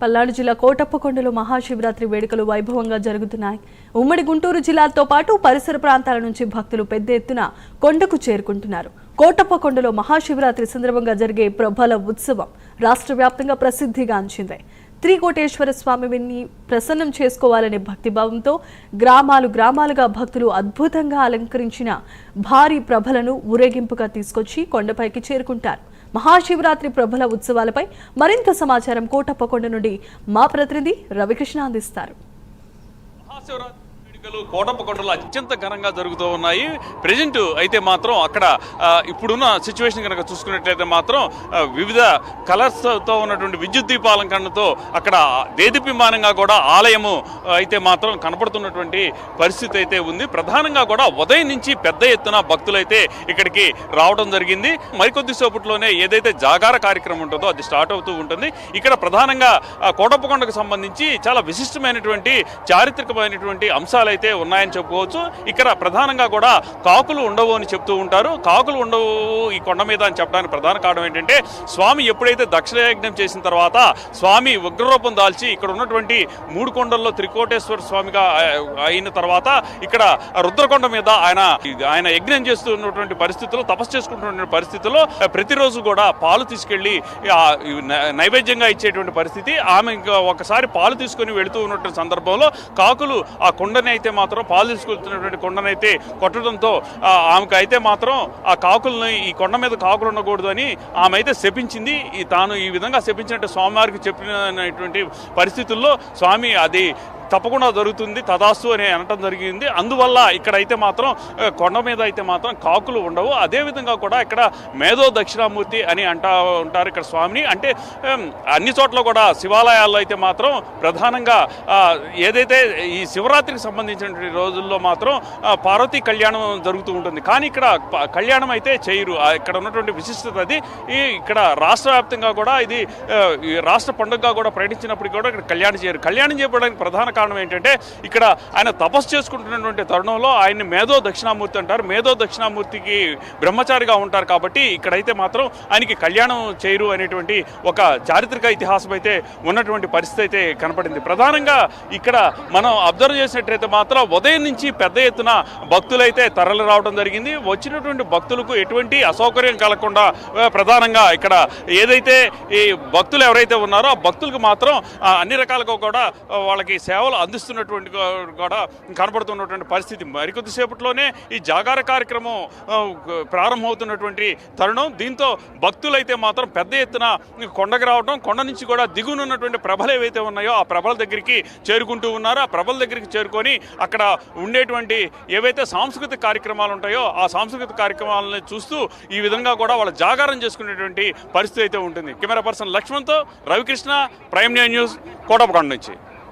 పల్నాడు జిల్లా కోటప్పకొండలో మహాశివరాత్రి వేడుకలు వైభవంగా జరుగుతున్నాయి. ఉమ్మడి గుంటూరు జిల్లాతో పాటు పరిసర ప్రాంతాల నుంచి భక్తులు పెద్ద ఎత్తున కొండకు చేరుకుంటున్నారు. కోటప్పకొండలో మహాశివరాత్రి సందర్భంగా జరిగే ప్రబల ఉత్సవం రాష్ట్ర వ్యాప్తంగా ప్రసిద్ధిగాంచింది. త్రికోటేశ్వర స్వామిని ప్రసన్నం చేసుకోవాలనే భక్తిభావంతో గ్రామాలుగా భక్తులు అద్భుతంగా అలంకరించిన భారీ ప్రభలను ఊరేగింపుగా తీసుకొచ్చి కొండపైకి చేరుకుంటారు. మహాశివరాత్రి ప్రభల ఉత్సవాలపై మరింత సమాచారం కోటప్పకొండ నుండి మా ప్రతినిధి రవికృష్ణ అందిస్తారు. కోటప్పకొండలో అత్యంత ఘనంగా జరుగుతూ ఉన్నాయి. ప్రెజెంట్ అయితే మాత్రం అక్కడ ఇప్పుడున్న సిచ్యువేషన్ కనుక చూసుకున్నట్లయితే మాత్రం వివిధ కలర్స్తో ఉన్నటువంటి విద్యుత్ దీపాలంకరణతో అక్కడ దేదీప్యమానంగా కూడా ఆలయము అయితే మాత్రం కనపడుతున్నటువంటి పరిస్థితి అయితే ఉంది. ప్రధానంగా కూడా ఉదయం నుంచి పెద్ద ఎత్తున భక్తులైతే ఇక్కడికి రావడం జరిగింది. మరికొద్ది సేపట్లోనే ఏదైతే జాగార కార్యక్రమం ఉంటుందో అది స్టార్ట్ అవుతూ ఉంటుంది. ఇక్కడ ప్రధానంగా కోటప్పకొండకు సంబంధించి చాలా విశిష్టమైనటువంటి చారిత్రకమైనటువంటి అంశాలు అయితే ఉన్నాయని చెప్పుకోవచ్చు. ఇక్కడ ప్రధానంగా కూడా కాకులు ఉండవు అని చెప్తూ ఉంటారు. కాకులు ఉండవు ఈ కొండ మీద అని చెప్పడానికి ప్రధాన కారణం ఏంటంటే స్వామి ఎప్పుడైతే దక్షిణయజ్ఞం చేసిన తర్వాత స్వామి ఉగ్రరూపం దాల్చి ఇక్కడ ఉన్నటువంటి 3 కొండల్లో త్రికోటేశ్వర స్వామిగా అయిన తర్వాత ఇక్కడ రుద్రకొండ మీద ఆయన యజ్ఞం చేస్తున్నటువంటి పరిస్థితుల్లో తపస్సు చేసుకుంటున్నటువంటి పరిస్థితుల్లో ప్రతిరోజు కూడా పాలు తీసుకెళ్లి నైవేద్యంగా ఇచ్చేటువంటి పరిస్థితి. ఆమె ఒకసారి పాలు తీసుకొని వెళుతూ ఉన్నటువంటి సందర్భంలో కాకులు ఆ కొండని అయితే మాత్రం పాలు తీసుకెళ్తున్నటువంటి కొండనైతే కొట్టడంతో ఆమెకు అయితే మాత్రం ఆ కాకులను ఈ కొండ మీద కాకులు ఉండకూడదు అని ఆమె అయితే శపించింది. తాను ఈ విధంగా శపించినట్టు స్వామివారికి చెప్పినటువంటి పరిస్థితుల్లో స్వామి అది తప్పకుండా జరుగుతుంది తదాస్తు అని అనటం జరిగింది. అందువల్ల ఇక్కడైతే మాత్రం కొండ మీద అయితే మాత్రం కాకులు ఉండవు. అదేవిధంగా కూడా ఇక్కడ మేధో దక్షిణామూర్తి అని అంటూ ఉంటారు ఇక్కడ స్వామిని. అంటే అన్ని చోట్ల కూడా శివాలయాల్లో అయితే మాత్రం ప్రధానంగా ఏదైతే ఈ శివరాత్రికి సంబంధించినటువంటి రోజుల్లో మాత్రం పార్వతీ కళ్యాణం జరుగుతూ ఉంటుంది. కానీ ఇక్కడ కళ్యాణం అయితే చేయరు. ఇక్కడ ఉన్నటువంటి విశిష్టత అది. ఇక్కడ రాష్ట్ర వ్యాప్తంగా కూడా ఇది రాష్ట్ర పండుగగా కూడా ప్రకటించినప్పటికీ కూడా ఇక్కడ కళ్యాణం చేయరు. కళ్యాణం చేయడానికి ప్రధాన కారణం ఏంటంటే ఇక్కడ ఆయన తపస్సు చేసుకుంటున్నటువంటి తరుణంలో ఆయన్ని మేధో దక్షిణామూర్తి అంటారు. మేధో దక్షిణామూర్తికి బ్రహ్మచారిగా ఉంటారు కాబట్టి ఇక్కడైతే మాత్రం ఆయనకి కళ్యాణం చేయరు అనేటువంటి ఒక చారిత్రక ఇతిహాసం అయితే ఉన్నటువంటి పరిస్థితి అయితే కనపడింది. ప్రధానంగా ఇక్కడ మనం అబ్జర్వ్ చేసినట్లయితే మాత్రం ఉదయం నుంచి పెద్ద ఎత్తున భక్తులైతే తరలి రావడం జరిగింది. వచ్చినటువంటి భక్తులకు ఎటువంటి అసౌకర్యం కలగకుండా ప్రధానంగా ఇక్కడ ఏదైతే ఈ భక్తులు ఎవరైతే ఉన్నారో ఆ భక్తులకు మాత్రం అన్ని రకాలుగా కూడా వాళ్ళకి సేవలు అందిస్తున్నటువంటి కూడా కనబడుతున్నటువంటి పరిస్థితి. మరికొద్ది సేపట్లోనే ఈ జాగార కార్యక్రమం ప్రారంభమవుతున్నటువంటి తరుణం. దీంతో భక్తులైతే మాత్రం పెద్ద ఎత్తున కొండకు రావడం, కొండ నుంచి కూడా దిగునున్నటువంటి ప్రభలు ఏవైతే ఉన్నాయో ఆ ప్రభల దగ్గరికి చేరుకుంటూ ఉన్నారో ఆ ప్రభల దగ్గరికి చేరుకొని అక్కడ ఉండేటువంటి ఏవైతే సాంస్కృతిక కార్యక్రమాలు ఉంటాయో ఆ సాంస్కృతిక కార్యక్రమాలను చూస్తూ ఈ విధంగా కూడా వాళ్ళ జాగారం చేసుకునేటువంటి పరిస్థితి అయితే ఉంటుంది. కెమెరా పర్సన్ లక్ష్మణ్తో రవికృష్ణ, ప్రైమ్ న్యూస్, కోటప్పకొండ నుంచి.